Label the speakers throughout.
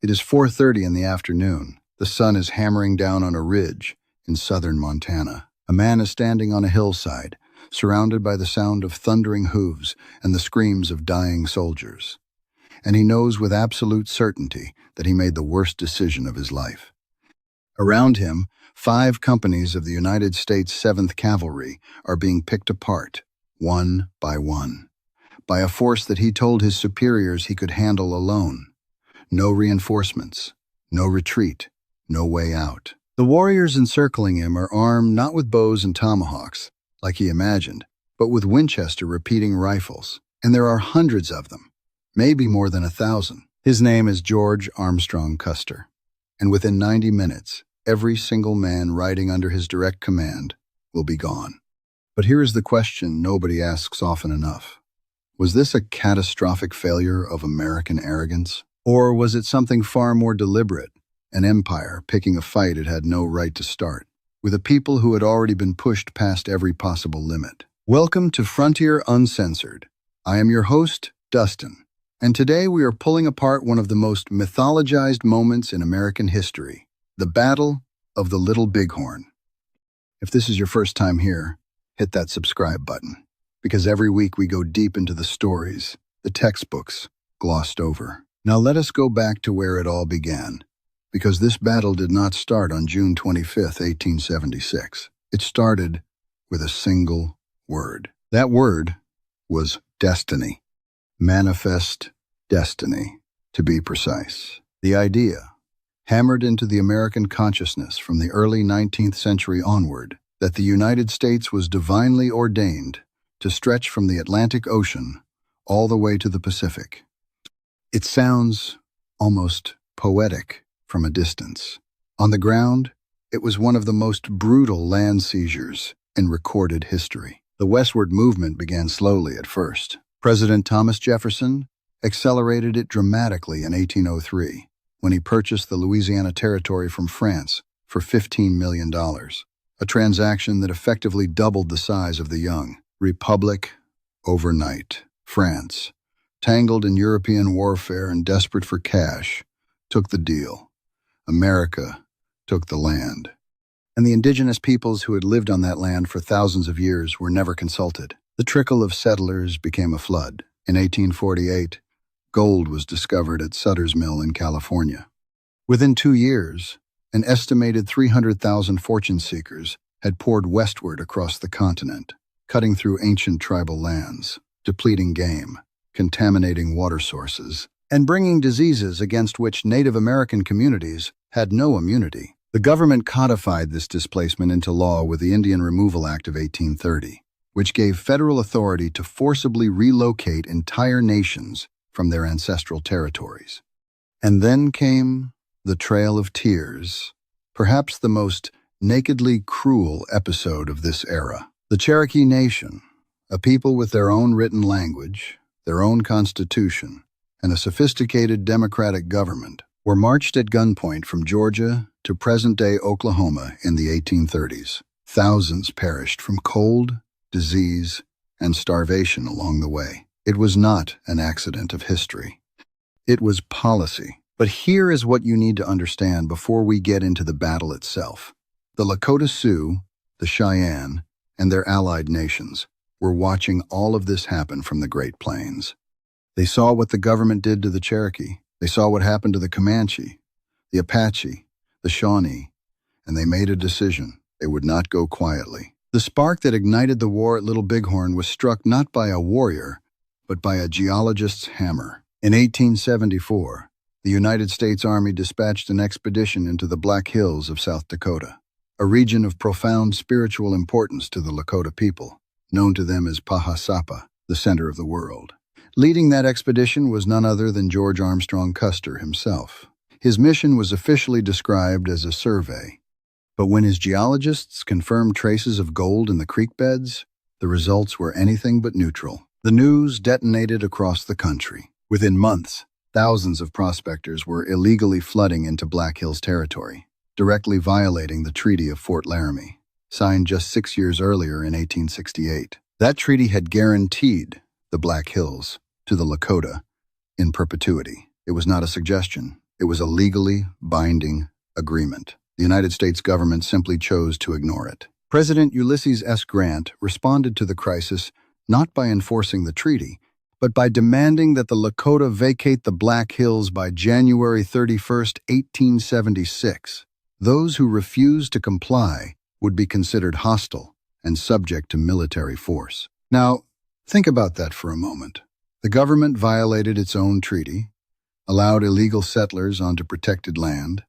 Speaker 1: It is 4:30 in the afternoon. The sun is hammering down on a ridge in southern Montana. A man is standing on a hillside, surrounded by the sound of thundering hooves and the screams of dying soldiers. And he knows with absolute certainty that he made the worst decision of his life. Around him, 5 companies of the United States 7th Cavalry are being picked apart, one by one, by a force that he told his superiors he could handle alone. No reinforcements, no retreat, no way out. The warriors encircling him are armed not with bows and tomahawks, like he imagined, but with Winchester repeating rifles, and there are hundreds of them, maybe more than 1,000. His name is George Armstrong Custer, and within 90 minutes, every single man riding under his direct command will be gone. But here is the question nobody asks often enough. Was this a catastrophic failure of American arrogance? Or was it something far more deliberate, an empire picking a fight it had no right to start, with a people who had already been pushed past every possible limit? Welcome to Frontier Uncensored. I am your host, Dustin, and today we are pulling apart one of the most mythologized moments in American history, the Battle of the Little Bighorn. If this is your first time here, hit that subscribe button, because every week we go deep into the stories, the textbooks, glossed over. Now let us go back to where it all began, because this battle did not start on June 25th, 1876. It started with a single word. That word was destiny. Manifest destiny, to be precise. The idea, hammered into the American consciousness from the early 19th century onward, that the United States was divinely ordained to stretch from the Atlantic Ocean all the way to the Pacific. It sounds almost poetic from a distance. On the ground, it was one of the most brutal land seizures in recorded history. The westward movement began slowly at first. President Thomas Jefferson accelerated it dramatically in 1803 when he purchased the Louisiana Territory from France for $15 million, a transaction that effectively doubled the size of the young republic overnight. France, tangled in European warfare and desperate for cash, took the deal. America took the land. And the indigenous peoples who had lived on that land for thousands of years were never consulted. The trickle of settlers became a flood. In 1848, gold was discovered at Sutter's Mill in California. Within 2 years, an estimated 300,000 fortune seekers had poured westward across the continent, cutting through ancient tribal lands, depleting game, contaminating water sources, and bringing diseases against which Native American communities had no immunity. The government codified this displacement into law with the Indian Removal Act of 1830, which gave federal authority to forcibly relocate entire nations from their ancestral territories. And then came the Trail of Tears, perhaps the most nakedly cruel episode of this era. The Cherokee Nation, a people with their own written language, their own constitution, and a sophisticated democratic government, were marched at gunpoint from Georgia to present-day Oklahoma in the 1830s. Thousands perished from cold, disease, and starvation along the way. It was not an accident of history. It was policy. But here is what you need to understand before we get into the battle itself. The Lakota Sioux, the Cheyenne, and their allied nations were watching all of this happen from the Great Plains. They saw what the government did to the Cherokee. They saw what happened to the Comanche, the Apache, the Shawnee, and they made a decision. They would not go quietly. The spark that ignited the war at Little Bighorn was struck not by a warrior, but by a geologist's hammer. In 1874, the United States Army dispatched an expedition into the Black Hills of South Dakota, a region of profound spiritual importance to the Lakota people, known to them as Pahasapa, the center of the world. Leading that expedition was none other than George Armstrong Custer himself. His mission was officially described as a survey, but when his geologists confirmed traces of gold in the creek beds, the results were anything but neutral. The news detonated across the country. Within months, thousands of prospectors were illegally flooding into Black Hills territory, directly violating the Treaty of Fort Laramie, signed just 6 years earlier in 1868. That treaty had guaranteed the Black Hills to the Lakota in perpetuity. It was not a suggestion. It was a legally binding agreement. The United States government simply chose to ignore it. President Ulysses S. Grant responded to the crisis not by enforcing the treaty, but by demanding that the Lakota vacate the Black Hills by January 31st, 1876. Those who refused to comply would be considered hostile and subject to military force. Now, think about that for a moment. The government violated its own treaty, allowed illegal settlers onto protected land,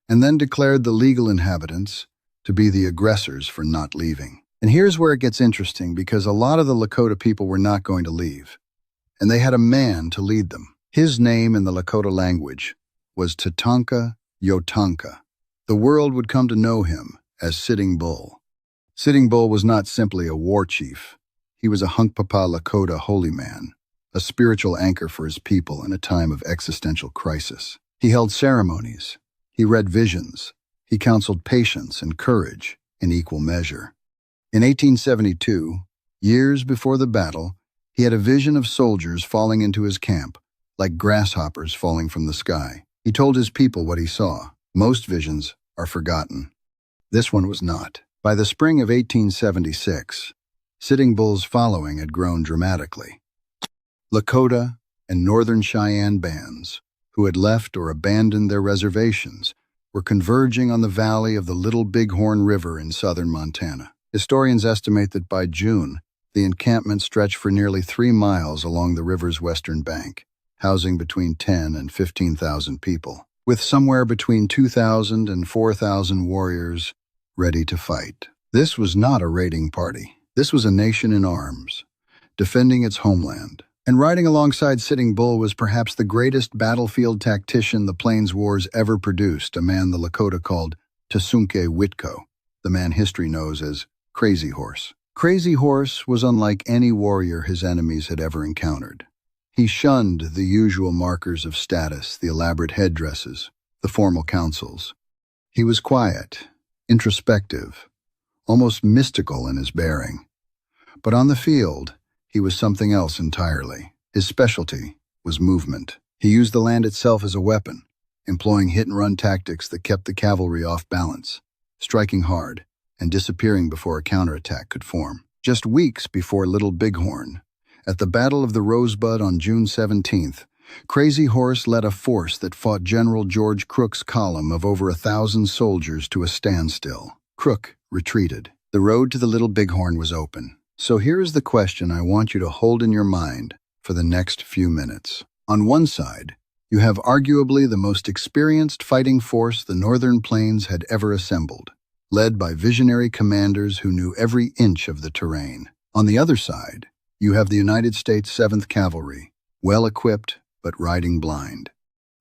Speaker 1: and then declared the legal inhabitants to be the aggressors for not leaving. And here's where it gets interesting, because a lot of the Lakota people were not going to leave, and they had a man to lead them. His name in the Lakota language was Tatanka Yotanka. The world would come to know him as Sitting Bull. Sitting Bull was not simply a war chief. He was a Hunkpapa Lakota holy man, a spiritual anchor for his people in a time of existential crisis. He held ceremonies, he read visions, he counseled patience and courage in equal measure. In 1872, years before the battle, he had a vision of soldiers falling into his camp, like grasshoppers falling from the sky. He told his people what he saw. Most visions are forgotten. This one was not. By the spring of 1876, Sitting Bull's following had grown dramatically. Lakota and Northern Cheyenne bands, who had left or abandoned their reservations, were converging on the valley of the Little Bighorn River in southern Montana. Historians estimate that by June, the encampment stretched for nearly 3 miles along the river's western bank, housing between 10 and 15,000 people, with somewhere between 2,000 and 4,000 warriors ready to fight. This was not a raiding party. This was a nation in arms, defending its homeland. And riding alongside Sitting Bull was perhaps the greatest battlefield tactician the Plains Wars ever produced, a man the Lakota called Tasunke Witko, the man history knows as Crazy Horse. Crazy Horse was unlike any warrior his enemies had ever encountered. He shunned the usual markers of status, the elaborate headdresses, the formal councils. He was quiet, introspective, almost mystical in his bearing. But on the field, he was something else entirely. His specialty was movement. He used the land itself as a weapon, employing hit-and-run tactics that kept the cavalry off balance, striking hard and disappearing before a counterattack could form. Just weeks before Little Bighorn, at the Battle of the Rosebud on June 17th, Crazy Horse led a force that fought General George Crook's column of over 1,000 soldiers to a standstill. Crook retreated. The road to the Little Bighorn was open. So here is the question I want you to hold in your mind for the next few minutes. On one side, you have arguably the most experienced fighting force the Northern Plains had ever assembled, led by visionary commanders who knew every inch of the terrain. On the other side, you have the United States 7th Cavalry, well-equipped but riding blind.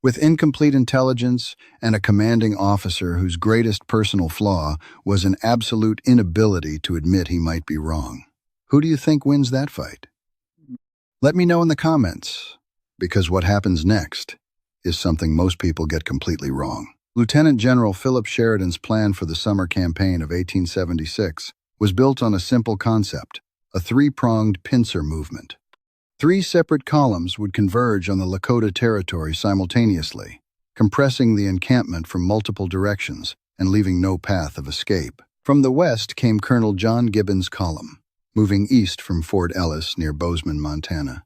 Speaker 1: With incomplete intelligence and a commanding officer whose greatest personal flaw was an absolute inability to admit he might be wrong. Who do you think wins that fight? Let me know in the comments, because what happens next is something most people get completely wrong. Lieutenant General Philip Sheridan's plan for the summer campaign of 1876 was built on a simple concept, a 3-pronged pincer movement. 3 separate columns would converge on the Lakota territory simultaneously, compressing the encampment from multiple directions and leaving no path of escape. From the west came Colonel John Gibbon's column, moving east from Fort Ellis near Bozeman, Montana.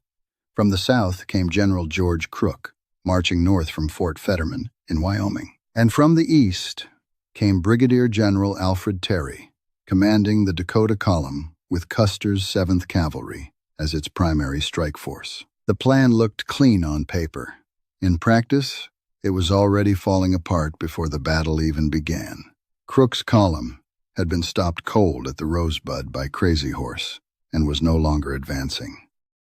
Speaker 1: From the south came General George Crook, marching north from Fort Fetterman in Wyoming. And from the east came Brigadier General Alfred Terry, commanding the Dakota Column with Custer's 7th Cavalry as its primary strike force. The plan looked clean on paper. In practice, it was already falling apart before the battle even began. Crook's column had been stopped cold at the Rosebud by Crazy Horse and was no longer advancing.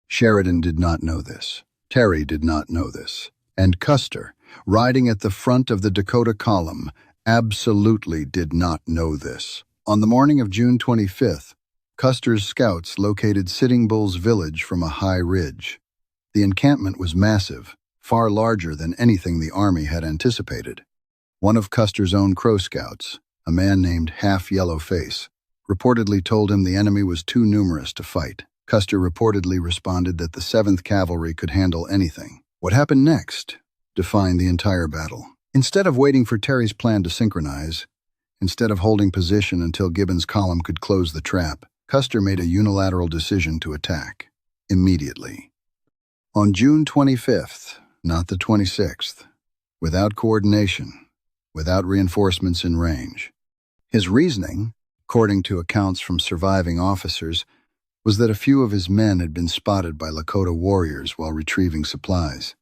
Speaker 1: Sheridan did not know this. Terry did not know this. And Custer, riding at the front of the Dakota Column, absolutely did not know this. On the morning of June 25th, Custer's scouts located Sitting Bull's village from a high ridge. The encampment was massive, far larger than anything the army had anticipated. One of Custer's own Crow scouts, a man named Half Yellow Face, reportedly told him the enemy was too numerous to fight. Custer reportedly responded that the 7th Cavalry could handle anything. What happened next defined the entire battle. Instead of waiting for Terry's plan to synchronize, instead of holding position until Gibbon's column could close the trap, Custer made a unilateral decision to attack. Immediately. On June 25th, not the 26th, without coordination, without reinforcements in range. His reasoning, according to accounts from surviving officers, was that a few of his men had been spotted by Lakota warriors while retrieving supplies.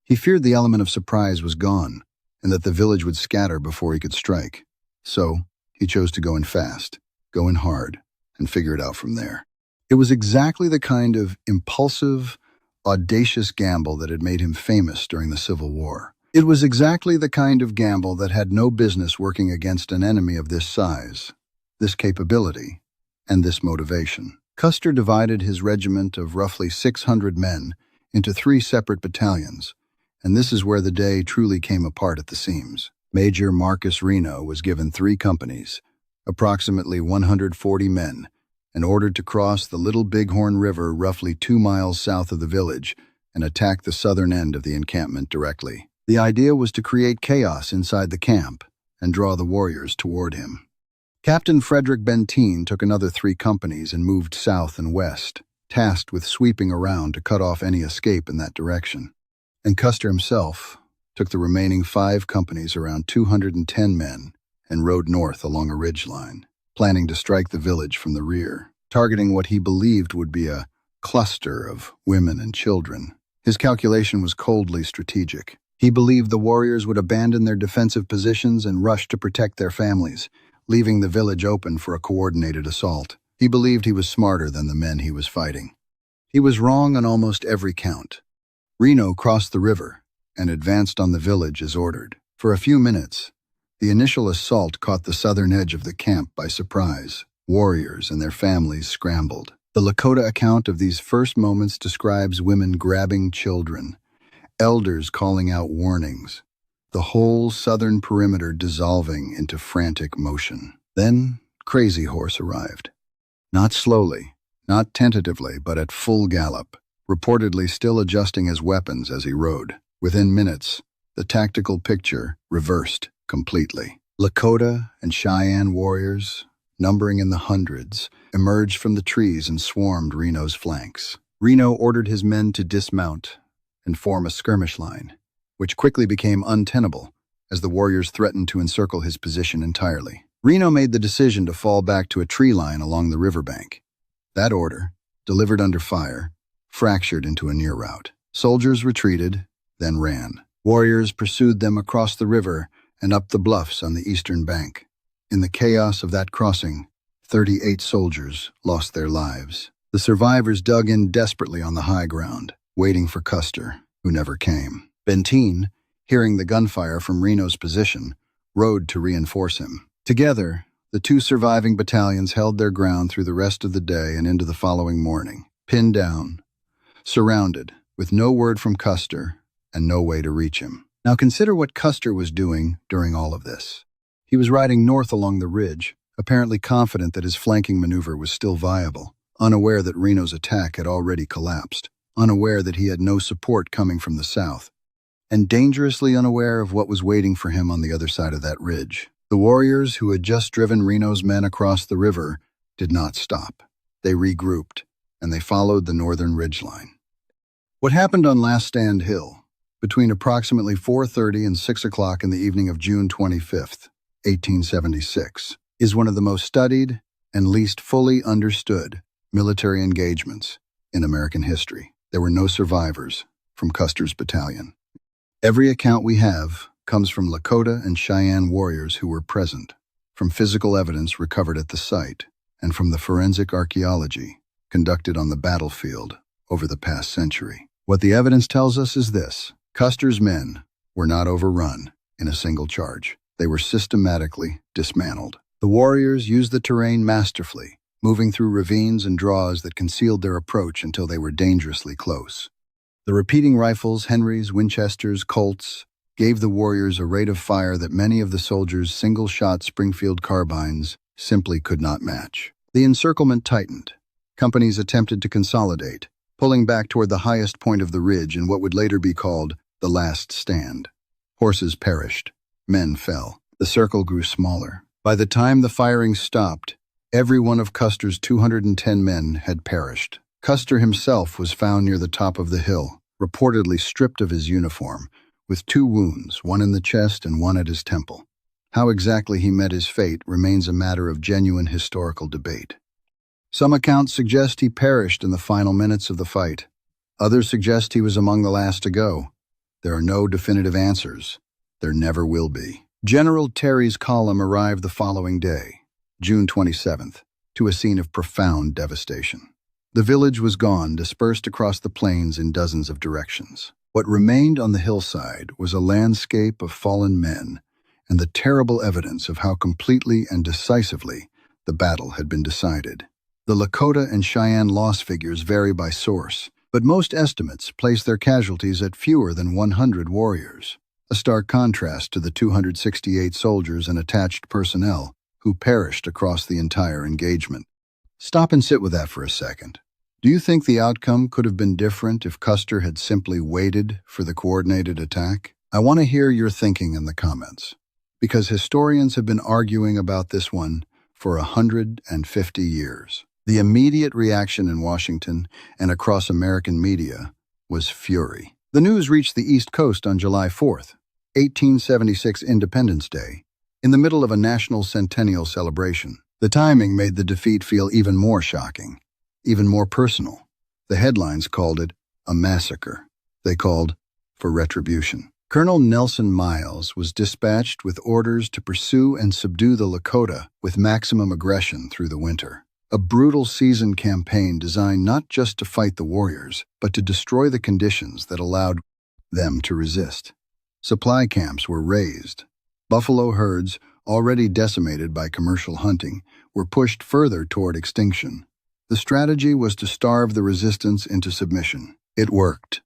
Speaker 1: He feared the element of surprise was gone, and that the village would scatter before he could strike. So, he chose to go in fast, go in hard, and figure it out from there. It was exactly the kind of impulsive, audacious gamble that had made him famous during the Civil War. It was exactly the kind of gamble that had no business working against an enemy of this size, this capability, and this motivation. Custer divided his regiment of roughly 600 men into 3 separate battalions, and this is where the day truly came apart at the seams. Major Marcus Reno was given 3 companies, approximately 140 men, and ordered to cross the Little Bighorn River roughly 2 miles south of the village and attack the southern end of the encampment directly. The idea was to create chaos inside the camp and draw the warriors toward him. Captain Frederick Benteen took another 3 companies and moved south and west, tasked with sweeping around to cut off any escape in that direction. And Custer himself took the remaining 5 companies, around 210 men, and rode north along a ridgeline, planning to strike the village from the rear, targeting what he believed would be a cluster of women and children. His calculation was coldly strategic. He believed the warriors would abandon their defensive positions and rush to protect their families, leaving the village open for a coordinated assault. He believed he was smarter than the men he was fighting. He was wrong on almost every count. Reno crossed the river and advanced on the village as ordered. For a few minutes, the initial assault caught the southern edge of the camp by surprise. Warriors and their families scrambled. The Lakota account of these first moments describes women grabbing children, elders calling out warnings, the whole southern perimeter dissolving into frantic motion. Then, Crazy Horse arrived. Not slowly, not tentatively, but at full gallop, reportedly still adjusting his weapons as he rode. Within minutes, the tactical picture reversed completely. Lakota and Cheyenne warriors, numbering in the hundreds, emerged from the trees and swarmed Reno's flanks. Reno ordered his men to dismount and form a skirmish line, which quickly became untenable as the warriors threatened to encircle his position entirely. Reno made the decision to fall back to a tree line along the riverbank. That order, delivered under fire, fractured into a near rout. Soldiers retreated, then ran. Warriors pursued them across the river and up the bluffs on the eastern bank. In the chaos of that crossing, 38 soldiers lost their lives. The survivors dug in desperately on the high ground, waiting for Custer, who never came. Benteen, hearing the gunfire from Reno's position, rode to reinforce him. Together, the 2 surviving battalions held their ground through the rest of the day and into the following morning, pinned down, surrounded, with no word from Custer and no way to reach him. Now consider what Custer was doing during all of this. He was riding north along the ridge, apparently confident that his flanking maneuver was still viable, unaware that Reno's attack had already collapsed, unaware that he had no support coming from the south, and dangerously unaware of what was waiting for him on the other side of that ridge. The warriors who had just driven Reno's men across the river did not stop. They regrouped, and they followed the northern ridgeline. What happened on Last Stand Hill, between approximately 4:30 and 6 o'clock in the evening of June 25th, 1876, is one of the most studied and least fully understood military engagements in American history. There were no survivors from Custer's battalion. Every account we have comes from Lakota and Cheyenne warriors who were present, from physical evidence recovered at the site, and from the forensic archaeology conducted on the battlefield over the past century. What the evidence tells us is this: Custer's men were not overrun in a single charge. They were systematically dismantled. The warriors used the terrain masterfully, moving through ravines and draws that concealed their approach until they were dangerously close. The repeating rifles, Henrys, Winchesters, Colts, gave the warriors a rate of fire that many of the soldiers' single-shot Springfield carbines simply could not match. The encirclement tightened. Companies attempted to consolidate, pulling back toward the highest point of the ridge in what would later be called The last stand. Horses perished. Men fell. The circle grew smaller. By the time the firing stopped, every one of Custer's 210 men had perished. Custer himself was found near the top of the hill, reportedly stripped of his uniform, with 2 wounds, one in the chest and one at his temple. How exactly he met his fate remains a matter of genuine historical debate. Some accounts suggest he perished in the final minutes of the fight. Others suggest he was among the last to go. There are no definitive answers. There never will be. General Terry's column arrived the following day, June 27th, to a scene of profound devastation. The village was gone, dispersed across the plains in dozens of directions. What remained on the hillside was a landscape of fallen men and the terrible evidence of how completely and decisively the battle had been decided. The Lakota and Cheyenne loss figures vary by source, but most estimates place their casualties at fewer than 100 warriors, a stark contrast to the 268 soldiers and attached personnel who perished across the entire engagement. Stop and sit with that for a second. Do you think the outcome could have been different if Custer had simply waited for the coordinated attack? I want to hear your thinking in the comments, because historians have been arguing about this one for 150 years. The immediate reaction in Washington and across American media was fury. The news reached the East Coast on July 4th, 1876 Independence Day, in the middle of a national centennial celebration. The timing made the defeat feel even more shocking, even more personal. The headlines called it a massacre. They called for retribution. Colonel Nelson Miles was dispatched with orders to pursue and subdue the Lakota with maximum aggression through the winter. A brutal season campaign designed not just to fight the warriors, but to destroy the conditions that allowed them to resist. Supply camps were razed. Buffalo herds, already decimated by commercial hunting, were pushed further toward extinction. The strategy was to starve the resistance into submission. It worked.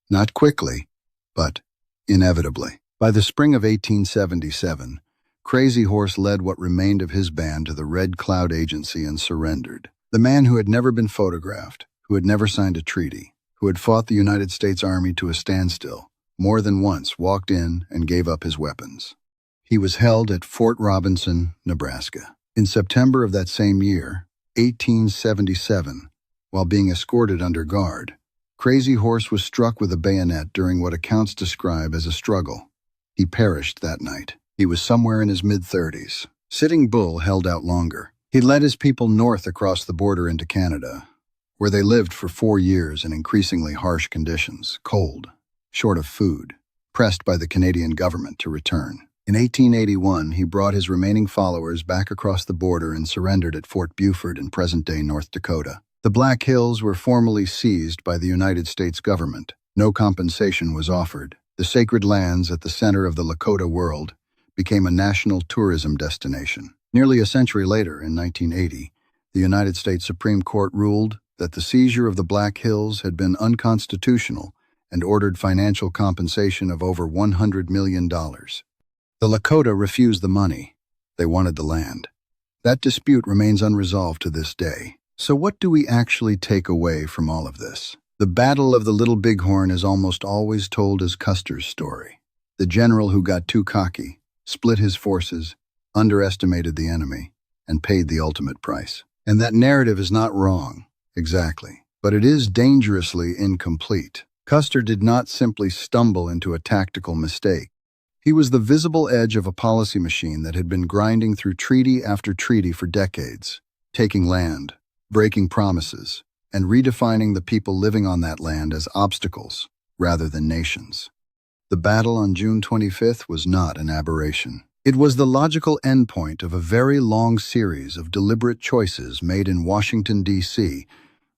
Speaker 1: Not quickly, but inevitably. By the spring of 1877, Crazy Horse led what remained of his band to the Red Cloud Agency and surrendered. The man who had never been photographed, who had never signed a treaty, who had fought the United States Army to a standstill, more than once walked in and gave up his weapons. He was held at Fort Robinson, Nebraska. In September of that same year, 1877, while being escorted under guard, Crazy Horse was struck with a bayonet during what accounts describe as a struggle. He perished that night. He was somewhere in his mid-30s. Sitting Bull held out longer. He led his people north across the border into Canada, where they lived for 4 years in increasingly harsh conditions, cold, short of food, pressed by the Canadian government to return. In 1881, he brought his remaining followers back across the border and surrendered at Fort Buford in present-day North Dakota. The Black Hills were formally seized by the United States government. No compensation was offered. The sacred lands at the center of the Lakota world became a national tourism destination. Nearly a century later, in 1980, the United States Supreme Court ruled that the seizure of the Black Hills had been unconstitutional and ordered financial compensation of over $100 million. The Lakota refused the money. They wanted the land. That dispute remains unresolved to this day. So what do we actually take away from all of this? The Battle of the Little Bighorn is almost always told as Custer's story. The general who got too cocky, split his forces, underestimated the enemy, and paid the ultimate price. And that narrative is not wrong, exactly, but it is dangerously incomplete. Custer did not simply stumble into a tactical mistake. He was the visible edge of a policy machine that had been grinding through treaty after treaty for decades, taking land, breaking promises, and redefining the people living on that land as obstacles rather than nations. The battle on June 25th was not an aberration. It was the logical endpoint of a very long series of deliberate choices made in Washington, D.C.,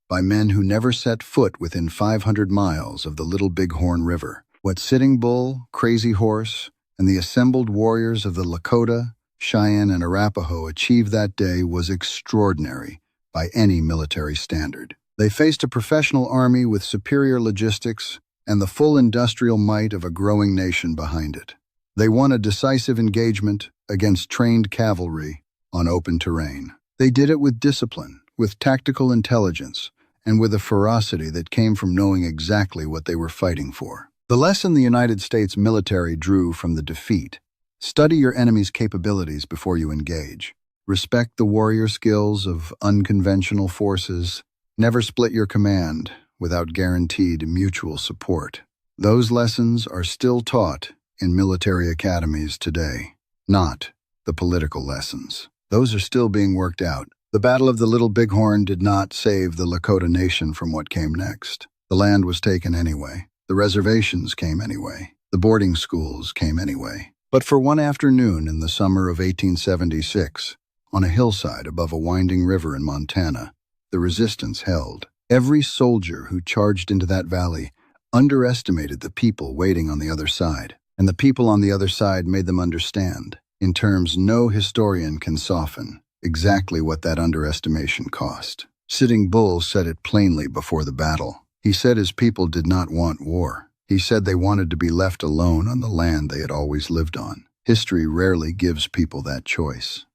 Speaker 1: by men who never set foot within 500 miles of the Little Bighorn River. What Sitting Bull, Crazy Horse, and the assembled warriors of the Lakota, Cheyenne, and Arapaho achieved that day was extraordinary by any military standard. They faced a professional army with superior logistics and the full industrial might of a growing nation behind it. They won a decisive engagement against trained cavalry on open terrain. They did it with discipline, with tactical intelligence, and with a ferocity that came from knowing exactly what they were fighting for. The lesson the United States military drew from the defeat: study your enemy's capabilities before you engage. Respect the warrior skills of unconventional forces. Never split your command without guaranteed mutual support. Those lessons are still taught in military academies today. Not the political lessons. Those are still being worked out. The Battle of the Little Bighorn did not save the Lakota Nation from what came next. The land was taken anyway. The reservations came anyway. The boarding schools came anyway. But for one afternoon in the summer of 1876, on a hillside above a winding river in Montana, the resistance held. Every soldier who charged into that valley underestimated the people waiting on the other side, and the people on the other side made them understand, in terms no historian can soften, exactly what that underestimation cost. Sitting Bull said it plainly before the battle. He said his people did not want war. He said they wanted to be left alone on the land they had always lived on. History rarely gives people that choice.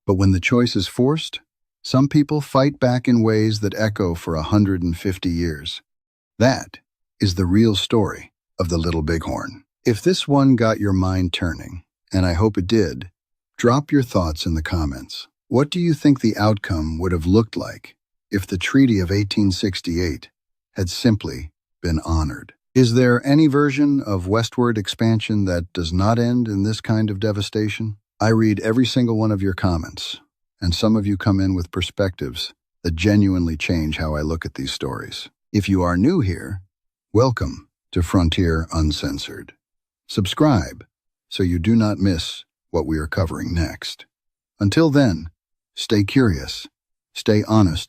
Speaker 1: But when the choice is forced, some people fight back in ways that echo for 150 years. That is the real story of the Little Bighorn. If this one got your mind turning, and I hope it did, drop your thoughts in the comments. What do you think the outcome would have looked like if the Treaty of 1868 had simply been honored? Is there any version of westward expansion that does not end in this kind of devastation? I read every single one of your comments, and some of you come in with perspectives that genuinely change how I look at these stories. If you are new here, welcome to Frontier Uncensored. Subscribe so you do not miss what we are covering next. Until then, stay curious, stay honest,